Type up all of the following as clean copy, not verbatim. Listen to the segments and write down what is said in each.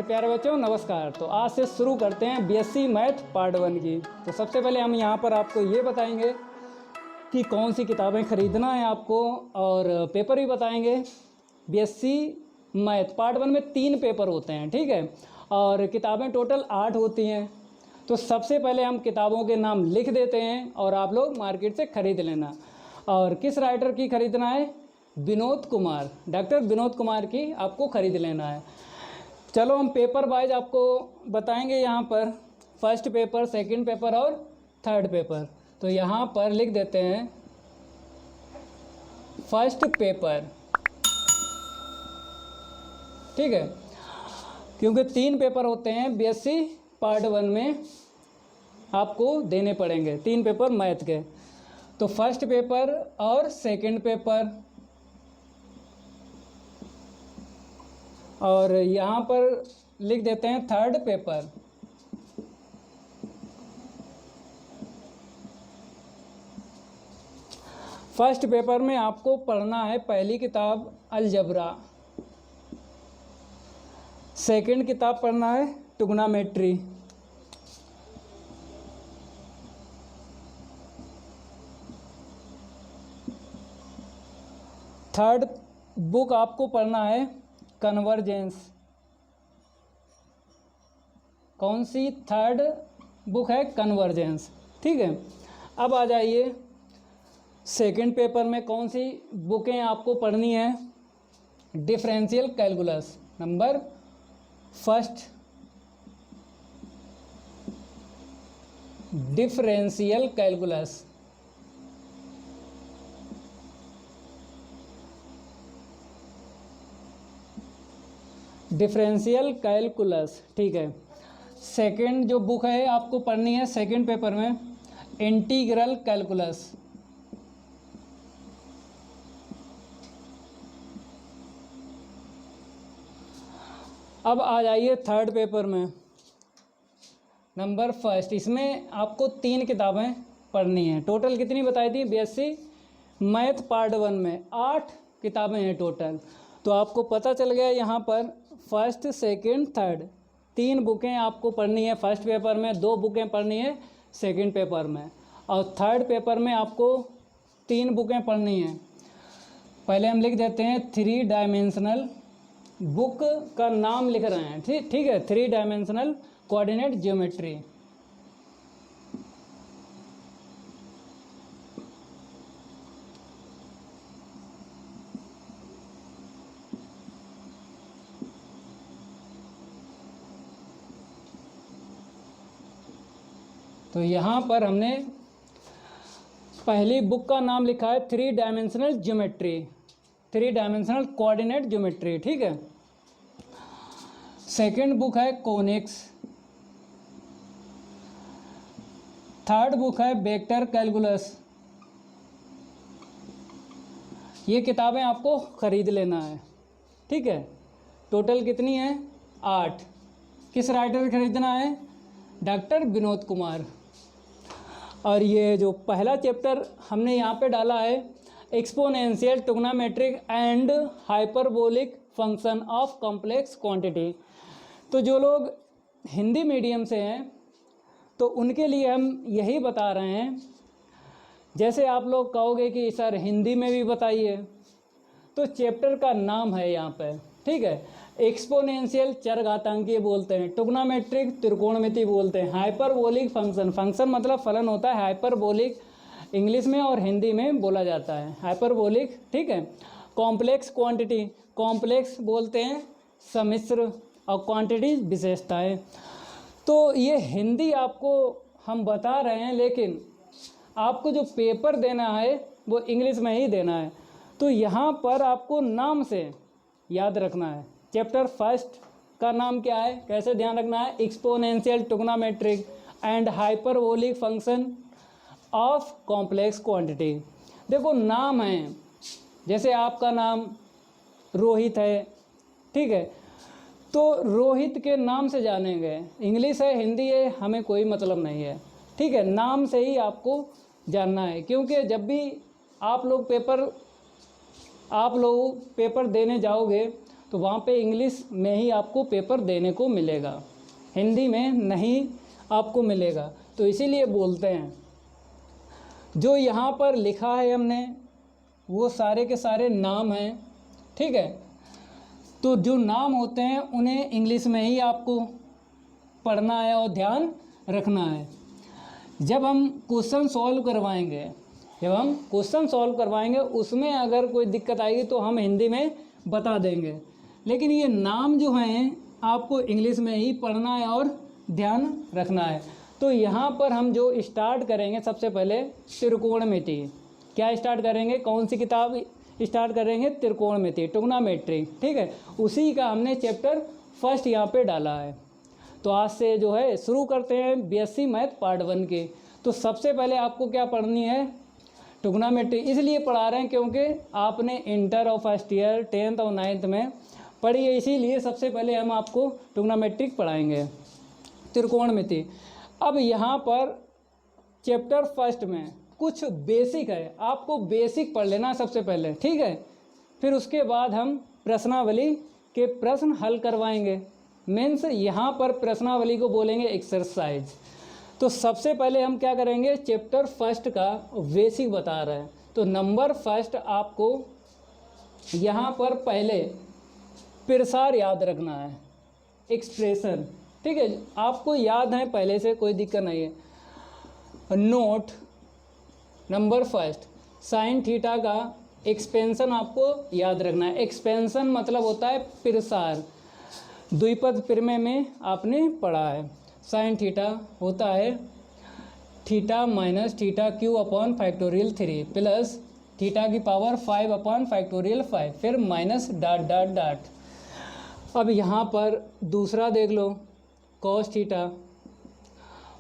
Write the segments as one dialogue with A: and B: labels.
A: प्यारे बच्चों नमस्कार। तो आज से शुरू करते हैं बीएससी मैथ पार्ट 1 की। तो सबसे पहले हम यहाँ पर आपको ये बताएंगे कि कौन सी किताबें ख़रीदना है आपको, और पेपर भी बताएंगे। बीएससी मैथ पार्ट 1 में 3 पेपर होते हैं, ठीक है, और किताबें टोटल 8 होती हैं। तो सबसे पहले हम किताबों के नाम लिख देते हैं और आप लोग मार्केट से ख़रीद लेना। और किस राइटर की ख़रीदना है? विनोद कुमार, डॉक्टर विनोद कुमार की आपको ख़रीद लेना है। चलो हम पेपर वाइज आपको बताएंगे यहाँ पर, फर्स्ट पेपर, सेकंड पेपर और थर्ड पेपर। तो यहाँ पर लिख देते हैं फर्स्ट पेपर, ठीक है, क्योंकि 3 पेपर होते हैं बीएससी पार्ट 1 में, आपको देने पड़ेंगे 3 पेपर मैथ के। तो फर्स्ट पेपर और सेकंड पेपर, और यहाँ पर लिख देते हैं थर्ड पेपर। फर्स्ट पेपर में आपको पढ़ना है पहली किताब अलजबरा, सेकंड किताब पढ़ना है ट्रिग्नोमेट्री, थर्ड बुक आपको पढ़ना है कन्वर्जेंस। कौन सी? थर्ड बुक है कन्वर्जेंस, ठीक है। अब आ जाइए सेकंड पेपर में कौन सी बुकें आपको पढ़नी है? Differential calculus number first, differential calculus, differential calculus, ठीक है। सेकंड जो बुक है आपको पढ़नी है सेकंड पेपर में, इंटीग्रल कैलकुलस। अब आ जाइए थर्ड पेपर में, नंबर फर्स्ट। इसमें आपको 3 किताबें पढ़नी हैं। टोटल कितनी बताई थी बीएससी मैथ पार्ट 1 में? 8 किताबें हैं टोटल। तो आपको पता चल गया यहाँ पर फर्स्ट सेकंड थर्ड 3 बुकें आपको पढ़नी है फर्स्ट पेपर में, 2 बुकें पढ़नी है सेकंड पेपर में, और थर्ड पेपर में आपको 3 बुकें पढ़नी हैं। पहले हम लिख देते हैं 3 डायमेंशनल, बुक का नाम लिख रहे हैं, ठीक है, 3 डायमेंशनल कोऑर्डिनेट ज्योमेट्री। तो यहाँ पर हमने पहली बुक का नाम लिखा है 3 dimensional geometry, 3 dimensional coordinate geometry, ठीक है। सेकंड बुक है कोनिक्स, थर्ड बुक है वेक्टर कैलकुलस। ये किताबें आपको ख़रीद लेना है, ठीक है। टोटल कितनी है? 8। किस राइटर खरीदना है? डॉक्टर विनोद कुमार। और ये जो पहला चैप्टर हमने यहाँ पे डाला है exponential trigonometric and hyperbolic function of complex quantity. तो जो लोग हिंदी मीडियम से हैं तो उनके लिए हम यही बता रहे हैं। जैसे आप लोग कहोगे कि सर हिंदी में भी बताइए, तो चैप्टर का नाम है यहाँ पे, ठीक है। एक्सपोनेंशियल चरघातांकीय बोलते हैं, ट्रिग्नोमेट्रिक त्रिकोणमिति बोलते हैं, हाइपरबोलिक फंक्शन, फंक्शन मतलब फलन होता है, हाइपरबोलिक इंग्लिश में और हिंदी में बोला जाता है हाइपरबोलिक, ठीक है। कॉम्प्लेक्स क्वांटिटी, कॉम्प्लेक्स बोलते हैं सम्मिश्र, और क्वांटिटी विशेषताएं। तो ये हिंदी आपको हम बता रहे हैं, लेकिन आपको जो पेपर देना है वो इंग्लिश में ही देना है। तो यहाँ पर आपको नाम से याद रखना है। चैप्टर फर्स्ट का नाम क्या है, कैसे ध्यान रखना है? Exponential trigonometric and hyperbolic function of complex quantity. देखो नाम है, जैसे आपका नाम रोहित है, ठीक है, तो रोहित के नाम से जानेंगे। इंग्लिश है हिंदी है हमें कोई मतलब नहीं है, ठीक है, नाम से ही आपको जानना है। क्योंकि जब भी आप लोग पेपर देने जाओगे तो वहाँ पे इंग्लिश में ही आपको पेपर देने को मिलेगा, हिंदी में नहीं आपको मिलेगा। तो इसीलिए बोलते हैं जो यहाँ पर लिखा है हमने वो सारे के सारे नाम हैं, ठीक है। तो जो नाम होते हैं उन्हें इंग्लिश में ही आपको पढ़ना है और ध्यान रखना है। जब हम क्वेश्चन सॉल्व करवाएंगे उसमें अगर कोई दिक्कत आएगी तो हम हिंदी में बता देंगे, लेकिन ये नाम जो हैं आपको इंग्लिश में ही पढ़ना है और ध्यान रखना है। तो यहाँ पर हम जो स्टार्ट करेंगे सबसे पहले त्रिकोणमिति। क्या स्टार्ट करेंगे, कौन सी किताब स्टार्ट करेंगे? त्रिकोणमिति, ट्रिग्नोमेट्री, ठीक है। उसी का हमने चैप्टर फर्स्ट यहाँ पे डाला है। तो आज से जो है शुरू करते हैं बीएससी मैथ पार्ट 1 के। तो सबसे पहले आपको क्या पढ़नी है? ट्रिग्नोमेट्री। इसलिए पढ़ा रहे हैं क्योंकि आपने इंटर और फर्स्ट ईयर 10th और 9th में पढ़ी है, इसीलिए सबसे पहले हम आपको ट्रिग्नोमेट्री पढ़ाएंगे, त्रिकोणमिति। अब यहाँ पर चैप्टर फर्स्ट में कुछ बेसिक है, आपको बेसिक पढ़ लेना सबसे पहले, ठीक है। फिर उसके बाद हम प्रश्नावली के प्रश्न हल करवाएंगे। मीन्स यहाँ पर प्रश्नावली को बोलेंगे एक्सरसाइज। तो सबसे पहले हम क्या करेंगे, चैप्टर फर्स्ट का बेसिक बता रहे हैं। तो नंबर फर्स्ट आपको यहाँ पर पहले प्रसार याद रखना है, एक्सप्रेशन, ठीक है। आपको याद है पहले से, कोई दिक्कत नहीं है। Note number first, sign theta का एक्सपेंशन आपको याद रखना है। एक्सपेंशन मतलब होता है प्रसार। द्विपद प्रमेय में आपने पढ़ा है, साइन थीटा होता है theta minus theta Q upon factorial 3 plus theta की पावर 5 अपॉन फैक्टोरियल 5, फिर माइनस डॉट डॉट डॉट। अब यहाँ पर दूसरा देख लो, cos theta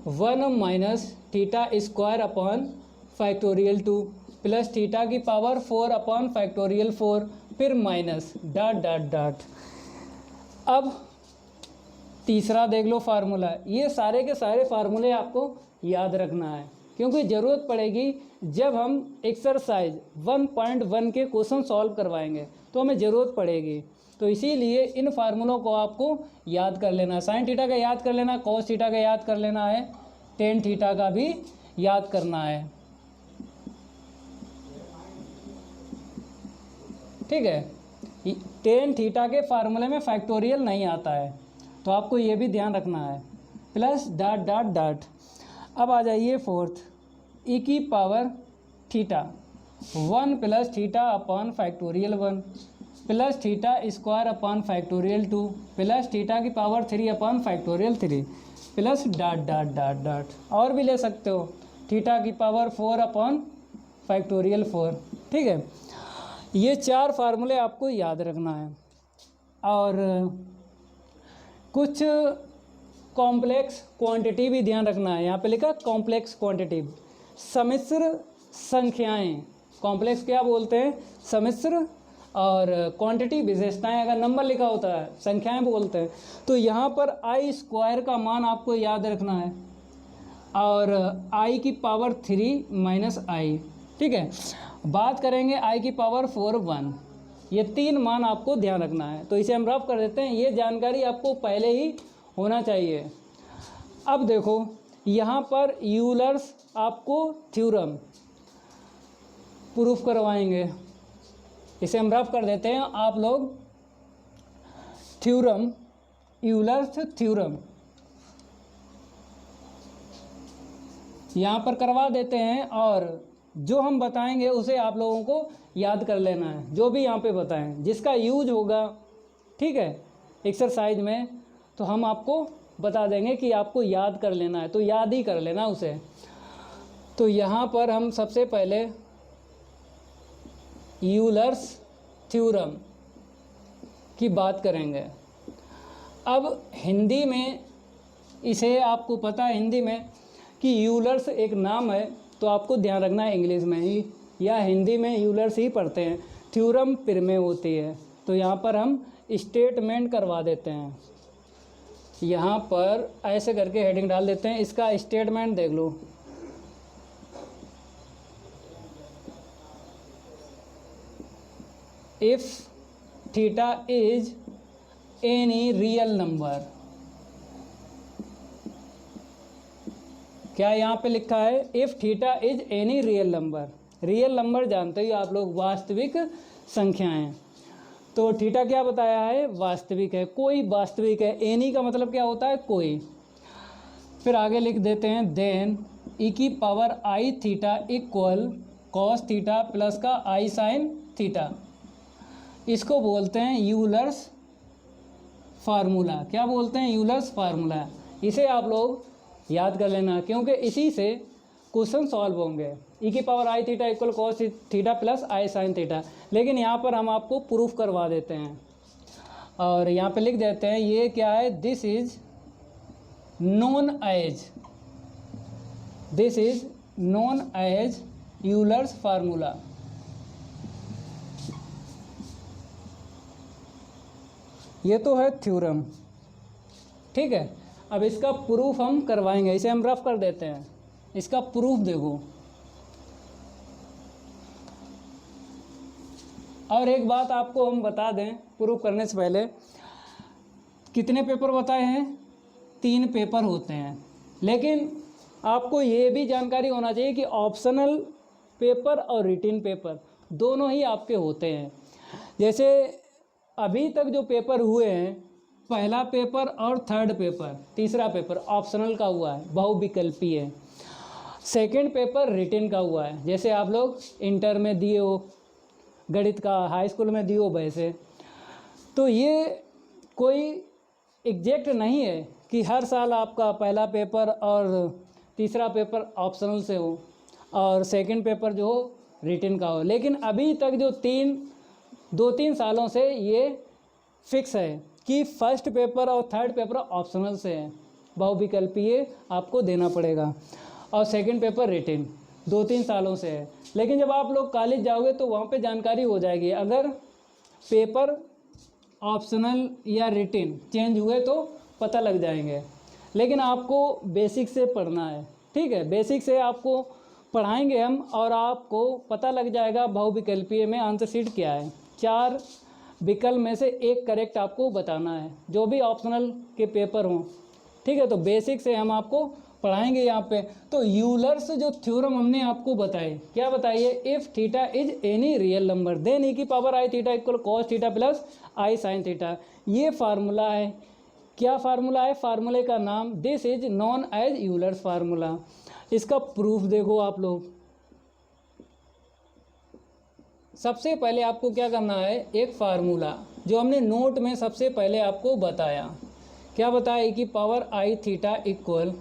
A: 1 minus theta square upon factorial 2 plus theta की पावर 4 अपॉन फैक्टोरियल 4, फिर माइनस डॉट डॉट डॉट। अब तीसरा देख लो फार्मूला। ये सारे के सारे फार्मूले आपको याद रखना है क्योंकि ज़रूरत पड़ेगी जब हम एक्सरसाइज 1.1 के क्वेश्चन सॉल्व करवाएंगे तो हमें ज़रूरत पड़ेगी। तो इसीलिए इन फार्मूलों को आपको याद कर लेना। साइन थीटा का याद कर लेना, कॉस थीटा का याद कर लेना है, टेन थीटा का भी याद करना है, ठीक है। टेन थीटा के फार्मूले में फैक्टोरियल नहीं आता है, तो आपको ये भी ध्यान रखना है, प्लस डॉट डॉट डॉट। अब आ जाइए फोर्थ, ई की power theta 1 plus theta upon factorial 1 plus theta square upon factorial 2 plus theta की power 3 upon factorial 3 plus dot dot dot dot. और भी ले सकते हो, थीटा की पावर 4 अपॉन फैक्टोरियल 4, ठीक है। ये चार फार्मूले आपको याद रखना है। और कुछ कॉम्प्लेक्स क्वांटिटी भी ध्यान रखना है। यहाँ पे लिखा कॉम्प्लेक्स क्वांटिटी, सम्मिश्र संख्याएं। कॉम्प्लेक्स क्या बोलते हैं? सम्मिश्र। और क्वांटिटी विशेषताएं, अगर नंबर लिखा होता है संख्याएं बोलते हैं। तो यहाँ पर आई स्क्वायर का मान आपको याद रखना है और आई की पावर 3 माइनस आई, ठीक है। बात करेंगे आई की पावर 4 1, ये तीन मान आपको ध्यान रखना है। तो इसे हम रफ कर देते हैं, ये जानकारी आपको पहले ही होना चाहिए। अब देखो यहाँ पर यूलर्स आपको थ्योरम प्रूफ करवाएंगे, इसे हम रफ कर देते हैं। आप लोग थ्योरम, यूलर्स थ्योरम यहाँ पर करवा देते हैं और जो हम बताएंगे उसे आप लोगों को याद कर लेना है, जो भी यहाँ पे बताएं जिसका यूज होगा, ठीक है, एक्सरसाइज में, तो हम आपको बता देंगे कि आपको याद कर लेना है, तो याद ही कर लेना उसे। तो यहाँ पर हम सबसे पहले यूलर्स थ्योरम की बात करेंगे। अब हिंदी में इसे आपको पता है हिंदी में कि यूलर्स एक नाम है, तो आपको ध्यान रखना है इंग्लिश में ही या हिंदी में यूलर्स ही पढ़ते हैं। थ्योरम प्रमेय होती है। तो यहाँ पर हम स्टेटमेंट करवा देते हैं, यहाँ पर ऐसे करके हेडिंग डाल देते हैं, इसका स्टेटमेंट देख लो। If theta is any real number, क्या यहाँ पे लिखा है, if theta is any real number. Real number जानते ही आप लोग वास्तविक संख्याएं, तो थीटा क्या बताया है, वास्तविक है, कोई वास्तविक है। एनी का मतलब क्या होता है, कोई। फिर आगे लिख देते हैं देन ई की power i theta equal cos theta plus का आई साइन थीटा, इसको बोलते हैं यूलर्स फार्मूला। क्या बोलते हैं, यूलर्स फार्मूला। इसे आप लोग याद कर लेना, क्योंकि इसी से क्वेश्चन सॉल्व होंगे। ई की power i theta equal cos theta plus i sine theta. लेकिन यहाँ पर हम आपको प्रूफ करवा देते हैं, और यहाँ पे लिख देते हैं ये क्या है, this is known as Euler's formula. ये तो है थ्योरम, ठीक है। अब इसका प्रूफ हम करवाएंगे, इसे हम रफ कर देते हैं, इसका प्रूफ देखो। और एक बात आपको हम बता दें प्रूफ करने से पहले, कितने पेपर बताए हैं, 3 पेपर होते हैं। लेकिन आपको ये भी जानकारी होना चाहिए कि ऑप्शनल पेपर और रिटिन पेपर दोनों ही आपके होते हैं। जैसे अभी तक जो पेपर हुए हैं, पहला पेपर और थर्ड पेपर, तीसरा पेपर ऑप्शनल का हुआ है, बहुविकल्पी है। सेकंड पेपर रिटिन का हुआ है, जैसे आप लोग इंटर में दिए हो गणित का, हाई स्कूल में दिए हो वैसे। तो ये कोई एग्जैक्ट नहीं है कि हर साल आपका पहला पेपर और तीसरा पेपर ऑप्शनल से हो और सेकंड पेपर जो हो रिटिन का हो। लेकिन अभी तक जो 2-3 सालों से ये फिक्स है कि फर्स्ट पेपर और थर्ड पेपर ऑप्शनल से है, बहुविकल्पीय आपको देना पड़ेगा, और सेकंड पेपर रिटिन 2-3 सालों से है। लेकिन जब आप लोग कॉलेज जाओगे तो वहाँ पे जानकारी हो जाएगी, अगर पेपर ऑप्शनल या रिटिन चेंज हुए तो पता लग जाएंगे। लेकिन आपको बेसिक से पढ़ना है, ठीक है। बेसिक से आपको पढ़ाएंगे हम, और आपको पता लग जाएगा बहुविकल्पीय में आंसर शीट क्या है। 4 विकल्प में से एक करेक्ट आपको बताना है, जो भी ऑप्शनल के पेपर हों, ठीक है। तो बेसिक से हम आपको पढ़ाएंगे यहाँ पे। तो यूलर्स जो थ्योरम हमने आपको बताए, क्या बताइए, if theta is any real number then e की power i theta equal cos theta plus i sine theta. ये फार्मूला है। क्या फार्मूला है, फार्मूले का नाम this is known as Euler's formula. इसका प्रूफ देखो आप लोग। सबसे पहले आपको क्या करना है, एक फार्मूला जो हमने नोट में सबसे पहले आपको बताया, क्या बताया, ई की पावर आई थीटा इक्वल,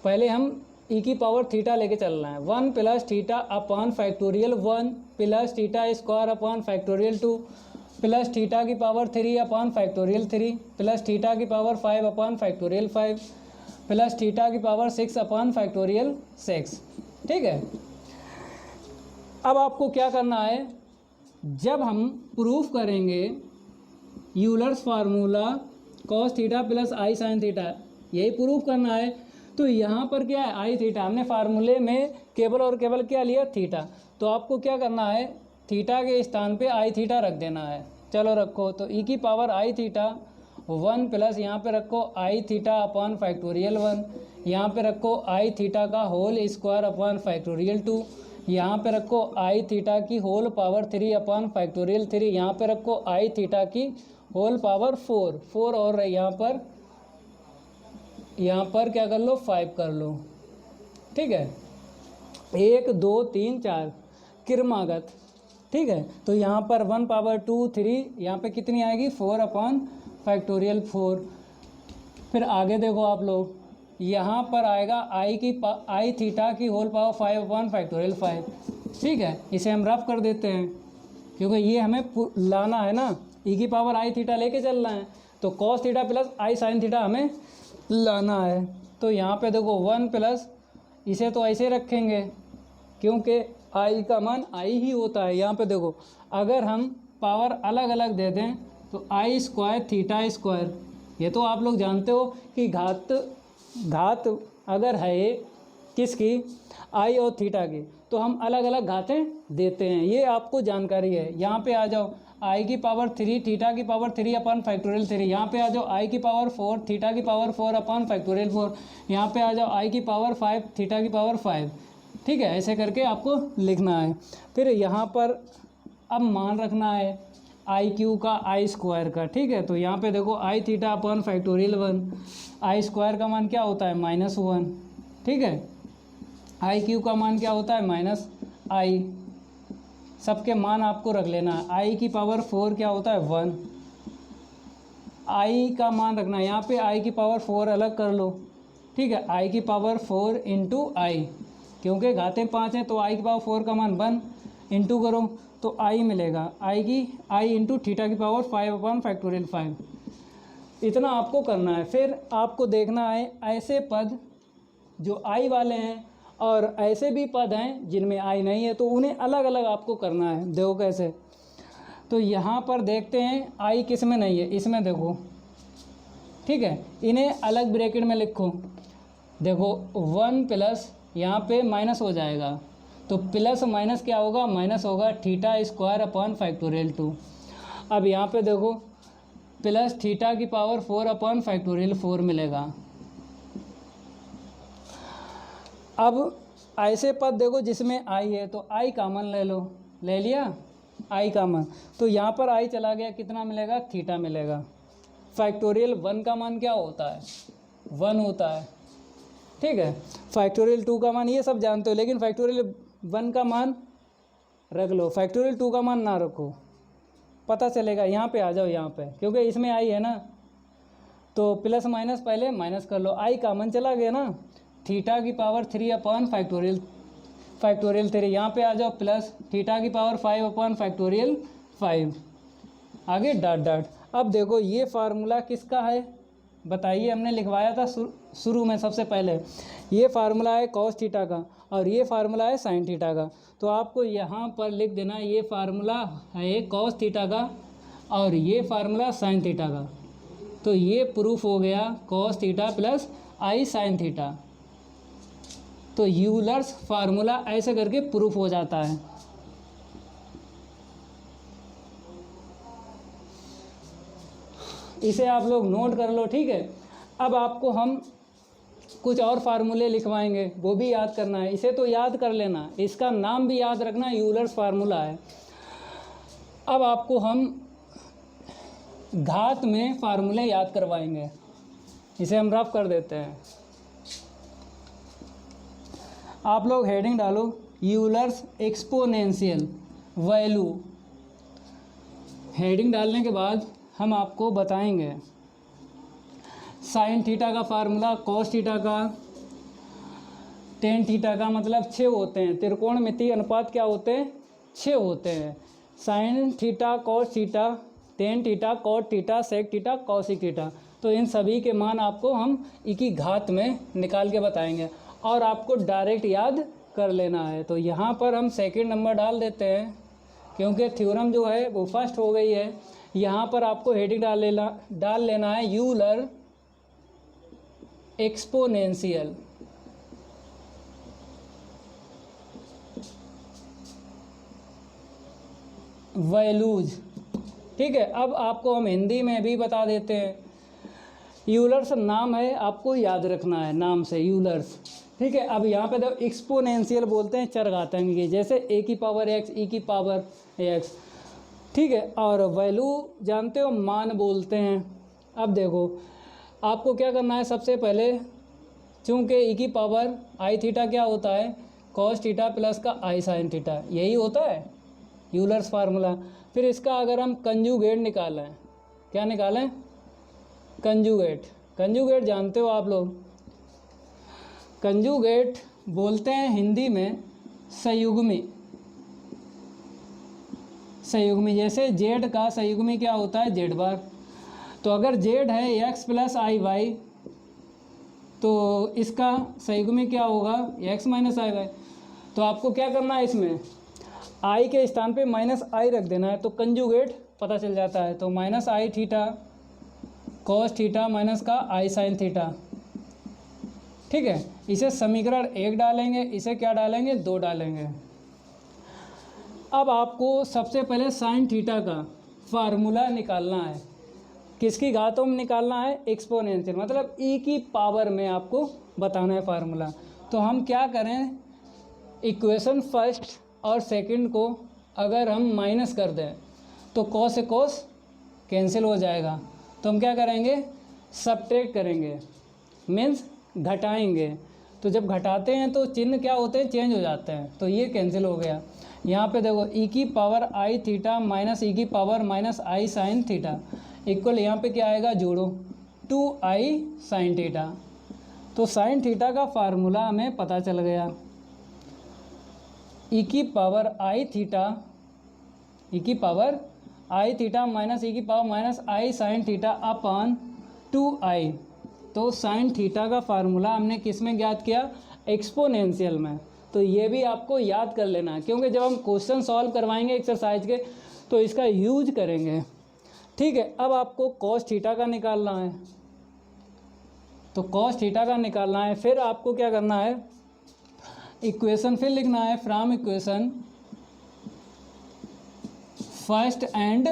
A: पहले हम ई की पावर थीटा लेके चलना है, 1 plus theta upon factorial 1 plus theta square upon factorial 2 plus theta की power 3 upon factorial 3 plus theta की power 5 upon factorial 5 plus theta की पावर 6 अपॉन फैक्टोरियल 6, ठीक है। अब आपको क्या करना है, जब हम प्रूफ करेंगे Euler's formula cos theta plus i sine theta, यही प्रूफ करना है। तो यहाँ पर क्या है, आई थीटा, हमने फार्मूले में केवल और केवल क्या लिया, थीटा। तो आपको क्या करना है, थीटा के स्थान पे आई थीटा रख देना है। चलो रखो, तो ई की पावर आई थीटा 1 प्लस यहाँ पे रखो आई थीटा अपॉन फैक्टोरियल 1, यहाँ पे रखो आई थीटा का होल स्क्वायर अपॉन फैक्टोरियल 2, यहाँ पे रखो आई थीटा की होल पावर 3 अपॉन फैक्टोरियल 3, यहाँ पे रखो आई थीटा की होल पावर 4 और यहाँ पर क्या कर लो, 5 कर लो, ठीक है। 1 2 3 4 क्रमागत, ठीक है। तो यहाँ पर 1 पावर 2 3, यहाँ पे कितनी आएगी, 4 अपॉन फैक्टोरियल 4। फिर आगे देखो आप लोग, यहाँ पर आएगा आई थीटा की होल पावर 5 अपॉन फैक्टोरियल 5, ठीक है। इसे हम रफ कर देते हैं, क्योंकि ये हमें लाना है ना, ई की पावर आई थीटा लेके चलना है। तो cos theta plus i sine theta हमें लाना है। तो यहाँ पे देखो 1 प्लस, इसे तो ऐसे रखेंगे क्योंकि आई का मान आई ही होता है। यहाँ पे देखो, अगर हम पावर अलग अलग दे दें तो आई स्क्वायर थीटा स्क्वायर, ये तो आप लोग जानते हो कि घात अगर है किसकी, आई और थीटा की, तो हम अलग अलग घातें देते हैं, ये आपको जानकारी है। यहाँ पे आ जाओ, आई की पावर 3 थीटा की पावर 3 अपन फैक्टोरियल 3, यहाँ पे आ जाओ आई की पावर 4 थीटा की पावर 4 अपन फैक्टोरियल 4, यहाँ पे आ जाओ आई की पावर 5 थीटा की पावर 5। ठीक है, ऐसे करके आपको लिखना है। फिर यहाँ पर अब मान रखना है आई क्यू का आई स्क्वायर का। ठीक है, तो यहाँ पे देखो आई थीटा अपन फैक्टोरियल 1, आई स्क्वायर का मान क्या होता है -1। ठीक है, आई क्यू का मान क्या होता है -i, सबके मान आपको रख लेना है। आई की पावर 4 क्या होता है 1, आई का मान रखना है, यहाँ पे आई की पावर 4 अलग कर लो। ठीक है, आई की पावर 4 इंटू आई, क्योंकि घातें 5 हैं तो आई की पावर 4 का मान 1 इंटू करो तो आई मिलेगा, आई इंटू थीटा की पावर 5 अपन फैक्टोरियल 5। इतना आपको करना है। फिर आपको देखना है ऐसे पद जो आई वाले हैं और ऐसे भी पद हैं जिनमें आई नहीं है, तो उन्हें अलग अलग आपको करना है। देखो कैसे, तो यहाँ पर देखते हैं आई किस में नहीं है, इसमें देखो। ठीक है, इन्हें अलग ब्रैकेट में लिखो। देखो 1 प्लस यहाँ पे माइनस हो जाएगा, तो प्लस माइनस क्या होगा, माइनस होगा थीटा स्क्वायर अपन फैक्टोरियल 2। अब यहाँ पे देखो प्लस थीटा की पावर 4 अपन फैक्टोरियल 4 मिलेगा। अब ऐसे पद देखो जिसमें आई है तो आई कॉमन ले लो, ले लिया आई कॉमन, तो यहाँ पर आई चला गया, कितना मिलेगा, थीटा मिलेगा। फैक्टोरियल 1 का मान क्या होता है, 1 होता है। ठीक है, फैक्टोरियल 2 का मान ये सब जानते हो, लेकिन फैक्टोरियल 1 का मान रख लो, फैक्टोरियल 2 का मान ना रखो, पता चलेगा। यहाँ पे आ जाओ, यहाँ पे क्योंकि इसमें आई है ना, तो प्लस माइनस पहले माइनस कर लो, आई कॉमन चला गया ना, थीटा की पावर 3 अपन फैक्टोरियल 3, यहाँ पे आ जाओ प्लस थीटा की पावर 5 अपन फैक्टोरियल 5, आगे डॉट डॉट। अब देखो ये फार्मूला किसका है बताइए, हमने लिखवाया था शुरू में सबसे पहले। ये फार्मूला है कॉस थीटा का और ये फार्मूला है साइन थीटा का, तो आपको यहाँ पर लिख देना ये फार्मूला है कॉस थीटा का और ये फार्मूला साइन थीटा का। तो ये प्रूफ हो गया cos theta plus i sine theta. तो यूलर्स फार्मूला ऐसे करके प्रूफ हो जाता है। इसे आप लोग नोट कर लो। ठीक है, अब आपको हम कुछ और फार्मूले लिखवाएंगे, वो भी याद करना है। इसे तो याद कर लेना, इसका नाम भी याद रखना, यूलर्स फार्मूला है। अब आपको हम घात में फार्मूले याद करवाएंगे, इसे हम रफ कर देते हैं। आप लोग हेडिंग डालो यूलर्स एक्सपोनेंशियल वैल्यू। हेडिंग डालने के बाद हम आपको बताएंगे साइन थीटा का फार्मूला, कॉस थीटा का, टेन थीटा का, मतलब 6 होते हैं। त्रिकोणमितीय अनुपात क्या होते हैं, 6 होते हैं। Sine theta, cos theta, tan theta, cot theta, sec theta, cosec theta. तो इन सभी के मान आपको हम एक ही घात में निकाल के बताएंगे और आपको डायरेक्ट याद कर लेना है। तो यहाँ पर हम सेकंड नंबर डाल देते हैं क्योंकि थ्योरम जो है वो फर्स्ट हो गई है। यहाँ पर आपको हेडिंग डाल लेना है यूलर एक्सपोनेंशियल वैल्यूज। ठीक है, अब आपको हम हिंदी में भी बता देते हैं। यूलर्स नाम है, आपको याद रखना है नाम से यूलर्स। ठीक है, अब यहाँ पे देखो एक्सपोनेंशियल बोलते हैं चरघातांक की, जैसे ए की पावर एक्स, ई की पावर एक्स। ठीक है, और वैल्यू जानते हो मान बोलते हैं। अब देखो आपको क्या करना है, सबसे पहले चूँकि ई की पावर आई थीटा क्या होता है, कॉस थीटा प्लस का आई साइन थीटा, यही होता है यूलर्स फार्मूला। फिर इसका अगर हम कंजुगेट निकालें, क्या निकालें, कंजुगेट। कंजुगेट जानते हो आप लोग, कंजुगेट बोलते हैं हिंदी में संयुग्मी। संयुग्मी जैसे जेड का संयुग्मी क्या होता है, जेड बार। तो अगर जेड है एक्स प्लस आई वाई, तो इसका संयुग्मी क्या होगा, एक्स माइनस आई वाई। तो आपको क्या करना है, इसमें आई के स्थान पे माइनस आई रख देना है, तो कंजुगेट पता चल जाता है। तो minus i theta cos theta minus का आई साइन थीटा। ठीक है, इसे समीकरण 1 डालेंगे, इसे क्या डालेंगे 2 डालेंगे। अब आपको सबसे पहले साइन थीटा का फार्मूला निकालना है। किसकी घातों में निकालना है? एक्सपोनेंशियल, मतलब ई की पावर में आपको बताना है फार्मूला। तो हम क्या करें, इक्वेशन फर्स्ट और सेकंड को अगर हम माइनस कर दें तो कॉस से कॉस कैंसिल हो जाएगा। तो हम क्या करेंगे, सब्ट्रैक्ट करेंगे, मीन्स घटाएंगे। तो जब घटाते हैं तो चिन्ह क्या होते हैं, चेंज हो जाते हैं। तो ये कैंसिल हो गया। यहाँ पे देखो ई की power i theta minus e की power minus i sine theta equal, यहाँ पे क्या आएगा, जोड़ो 2i साइन थीटा। तो साइन थीटा का फार्मूला हमें पता चल गया, ई की पावर आई थीटा, ई की power i theta minus e की power minus i sine theta upon 2i। तो साइन थीटा का फार्मूला हमने किस में ज्ञात किया, एक्सपोनेंशियल में। तो ये भी आपको याद कर लेना है, क्योंकि जब हम क्वेश्चन सॉल्व करवाएंगे एक्सरसाइज के तो इसका यूज करेंगे। ठीक है, अब आपको कॉस थीटा का निकालना है। तो कॉस थीटा का निकालना है, फिर आपको क्या करना है, इक्वेशन फिर लिखना है, from equation first and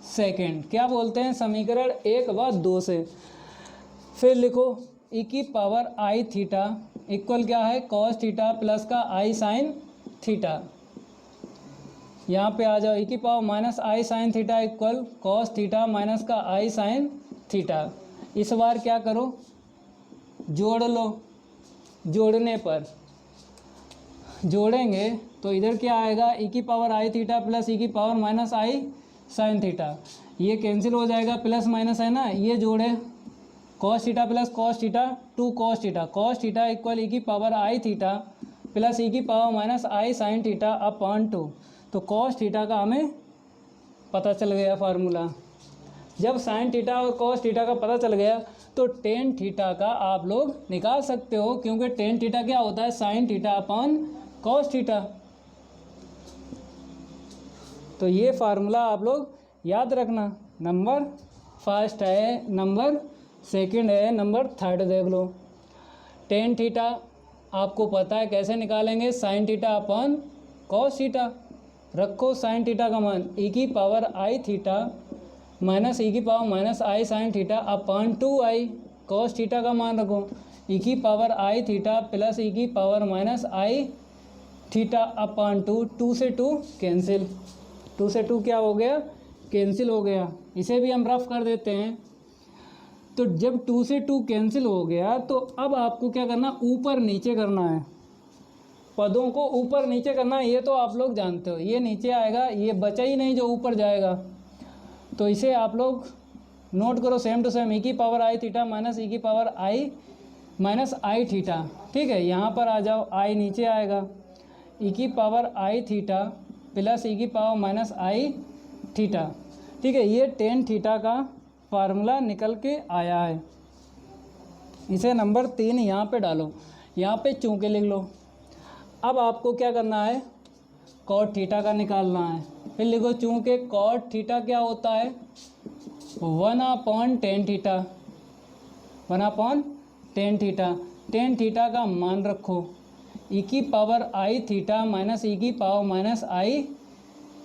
A: second, क्या बोलते हैं, समीकरण 1 व 2 से। फिर लिखो ई की पावर आई थीटा इक्वल क्या है, कॉस थीटा प्लस का आई साइन थीटा। यहाँ पे आ जाओ, ई की power minus i sine theta equal cos theta minus का आई साइन थीटा। इस बार क्या करो, जोड़ लो। जोड़ने पर जोड़ेंगे तो इधर क्या आएगा, ई की power i theta plus e की power minus i sine theta. ये कैंसिल हो जाएगा, प्लस माइनस है ना, ये जोड़े cos theta plus cos theta 2 cos theta, cos theta equal e की power i theta plus e की power minus i sine theta upon 2। तो कॉस थीटा का हमें पता चल गया फार्मूला। जब साइन थीटा और कॉस थीटा का पता चल गया तो टेन थीटा का आप लोग निकाल सकते हो, क्योंकि टेन थीटा क्या होता है, sine theta upon cos theta. तो ये फार्मूला आप लोग याद रखना। नंबर फर्स्ट है, नंबर सेकंड है, नंबर थर्ड देख लो। टेन थीटा आपको पता है कैसे निकालेंगे, sine theta upon cos theta. रखो साइन थीटा का मान ई की power i theta minus e की power minus i sine theta upon 2i। Cos theta का मान रखो ई की power i theta plus e की power minus i theta upon 2। 2 से 2 कैंसिल, 2 से 2 क्या हो गया, कैंसिल हो गया। इसे भी हम रफ कर देते हैं। तो जब 2 से 2 कैंसिल हो गया तो अब आपको क्या करना, ऊपर नीचे करना है, पदों को ऊपर नीचे करना है। ये तो आप लोग जानते हो, ये नीचे आएगा, ये बचा ही नहीं जो ऊपर जाएगा। तो इसे आप लोग नोट करो सेम टू सेम, ई की power i theta minus e की power I minus i theta. ठीक है, यहाँ पर आ जाओ, आई नीचे आएगा, ई की power i theta plus e की पावर माइनस आई थीटा। ठीक है, ये टेन थीटा का फार्मूला निकल के आया है। इसे नंबर 3 यहाँ पे डालो, यहाँ पे चूँके लिख लो। अब आपको क्या करना है, कॉट थीटा का निकालना है। फिर लिखो चूँकि कॉट थीटा क्या होता है, 1/10 थीटा, 1/10 थीटा। टेन थीटा का मान रखो, ई की power i theta minus e की power minus i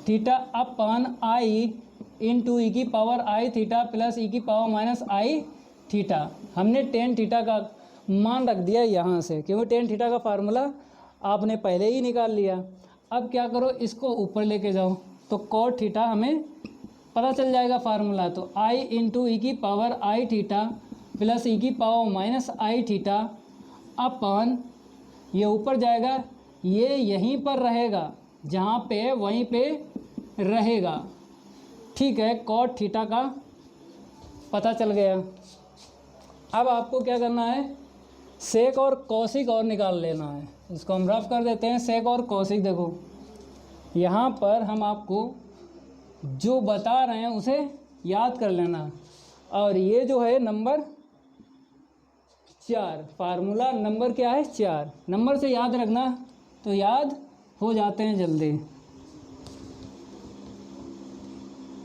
A: theta upon i into e की power i theta plus e की पावर माइनस आई थीटा। हमने टेन थीटा का मान रख दिया यहाँ से, क्योंकि टेन थीटा का फार्मूला आपने पहले ही निकाल लिया। अब क्या करो, इसको ऊपर लेके जाओ, तो कॉट थीटा हमें पता चल जाएगा फार्मूला। तो आई इंटू ई की power i theta plus e की power minus i theta upon, ये ऊपर जाएगा, ये यहीं पर रहेगा, जहाँ पे वहीं पे रहेगा। ठीक है, कॉट थीटा का पता चल गया। अब आपको क्या करना है, सेक और कौशिक और निकाल लेना है। इसको हम रफ कर देते हैं, सेक और कौशिक। देखो यहाँ पर हम आपको जो बता रहे हैं उसे याद कर लेना। और ये जो है नंबर 4, फार्मूला नंबर क्या है, 4 नंबर से याद रखना, तो याद हो जाते हैं जल्दी।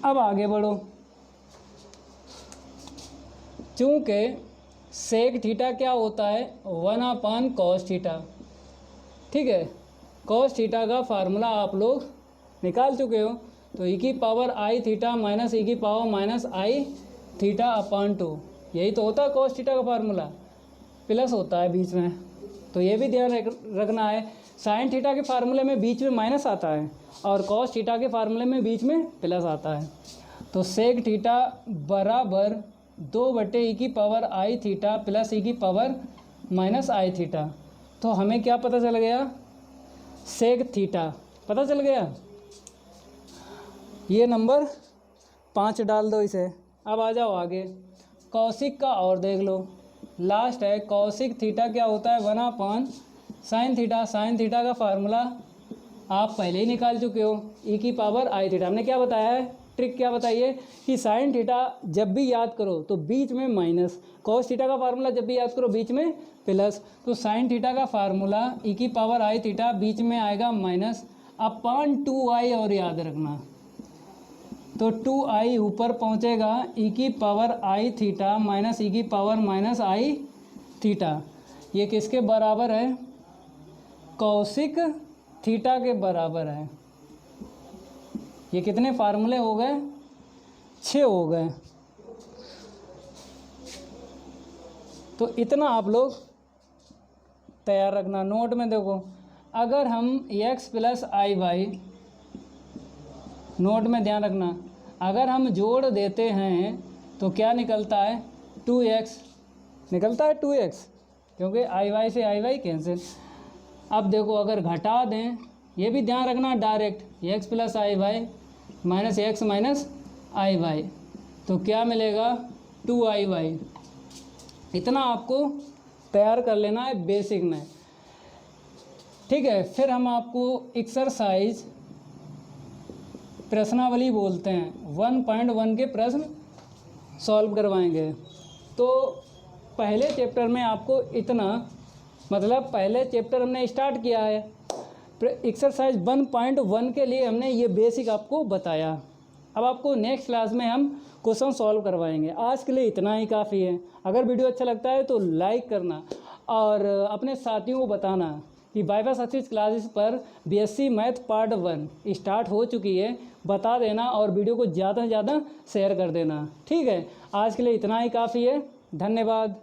A: अब आगे बढ़ो। चूँकि सेक थीटा क्या होता है 1 cos थीटा। ठीक है, cos थीटा का फार्मूला आप लोग निकाल चुके हो, तो e की power i theta minus e की power minus i theta upon 2, यही तो होता है cos थीटा का फार्मूला, प्लस होता है बीच में, तो ये भी ध्यान रखना है। साइन थीटा के फार्मूले में बीच में माइनस आता है और cos थीटा के फार्मूले में बीच में प्लस आता है। तो सेक थीटा बराबर 2/e की power i theta plus e की पावर माइनस आई थीटा। तो हमें क्या पता चल गया, सेक थीटा पता चल गया। ये नंबर 5 डाल दो इसे। अब आ जाओ आगे, कौशिक का और देख लो, लास्ट है कौशिक थीटा क्या होता है 1 साइन थीटा। साइन थीटा का फार्मूला आप पहले ही निकाल चुके हो, ई की पावर आई थीटा। हमने क्या बताया है, ट्रिक क्या बताइए कि साइन थीटा जब भी याद करो तो बीच में माइनस, कॉस थीटा का फार्मूला जब भी याद करो बीच में प्लस। तो साइन थीटा का फार्मूला ई की पावर आई थीटा बीच में आएगा माइनस अपॉन 2i, और याद रखना तो 2i ऊपर पहुंचेगा, ई की power i theta minus e की पावर माइनस आई थीटा। ये किसके बराबर है, कौशिक थीटा के बराबर है। ये कितने फार्मूले हो गए, 6 हो गए। तो इतना आप लोग तैयार रखना। नोट में देखो, अगर हम x प्लस आई वाई, नोट में ध्यान रखना, अगर हम जोड़ देते हैं तो क्या निकलता है 2x निकलता है 2x, क्योंकि आई वाई से आई वाई कैंसिल। अब देखो अगर घटा दें, ये भी ध्यान रखना डायरेक्ट, x प्लस आई वाई माइनस एक्स माइनस आई वाई, तो क्या मिलेगा 2i y। इतना आपको तैयार कर लेना है बेसिक में। ठीक है, फिर हम आपको एक्सरसाइज प्रश्नावली बोलते हैं 1.1 के प्रश्न सॉल्व करवाएंगे। तो पहले चैप्टर में आपको इतना, मतलब पहले चैप्टर हमने स्टार्ट किया है, एक्सरसाइज 1.1 के लिए हमने ये बेसिक आपको बताया। अब आपको नेक्स्ट क्लास में हम क्वेश्चन सॉल्व करवाएंगे। आज के लिए इतना ही काफ़ी है। अगर वीडियो अच्छा लगता है तो लाइक करना और अपने साथियों को बताना कि बाईपास सक्सेस क्लासेस पर बीएससी मैथ पार्ट 1 स्टार्ट हो चुकी है, बता देना और वीडियो को ज़्यादा से ज़्यादा शेयर कर देना। ठीक है, आज के लिए इतना ही काफ़ी है। धन्यवाद।